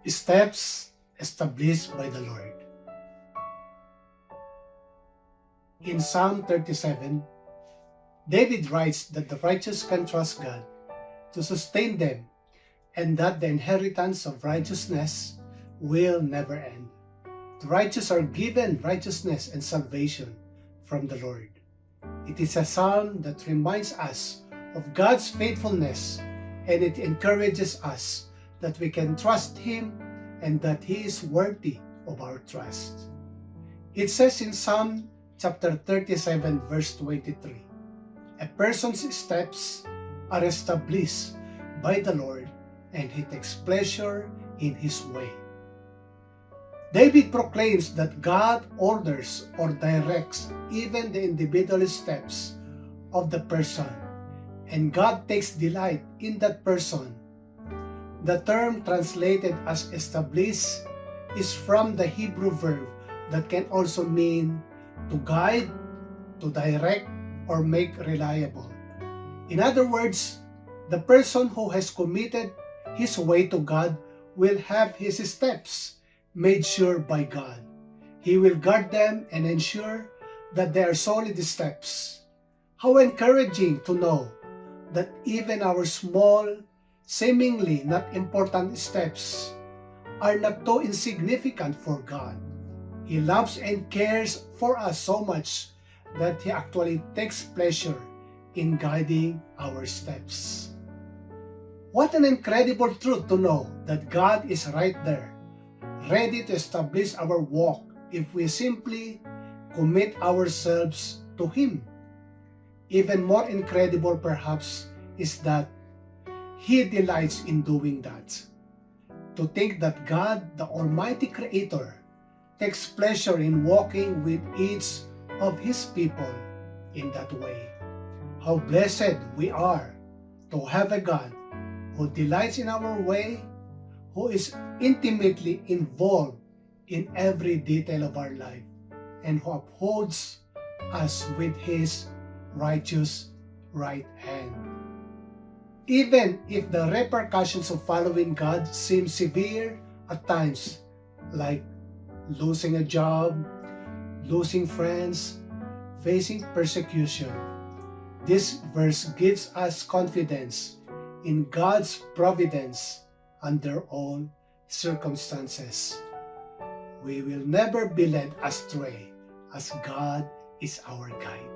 Steps established by the Lord. In Psalm 37, David writes that the righteous can trust God to sustain them and that the inheritance of righteousness will never end. The righteous are given righteousness and salvation from the Lord. It is a psalm that reminds us of God's faithfulness, and it encourages us that we can trust Him and that He is worthy of our trust. It says in Psalm chapter 37 verse 23, "A person's steps are established by the Lord, and He takes pleasure in His way." David proclaims that God orders or directs even the individual steps of the person, and God takes delight in that person. The term translated as establish is from the Hebrew verb that can also mean to guide, to direct, or make reliable. In other words, the person who has committed his way to God will have his steps made sure by God. He will guard them and ensure that they are solid steps. How encouraging to know that even our small, seemingly not important steps are not too insignificant for God. He loves and cares for us so much that He actually takes pleasure in guiding our steps. What an incredible truth to know that God is right there, ready to establish our walk if we simply commit ourselves to Him. Even more incredible perhaps is that He delights in doing that. To think that God, the Almighty Creator, takes pleasure in walking with each of His people in that way. How blessed we are to have a God who delights in our way, who is intimately involved in every detail of our life, and who upholds us with His righteous right hand. Even if the repercussions of following God seem severe at times, like losing a job, losing friends, facing persecution, this verse gives us confidence in God's providence under all circumstances. We will never be led astray as God is our guide.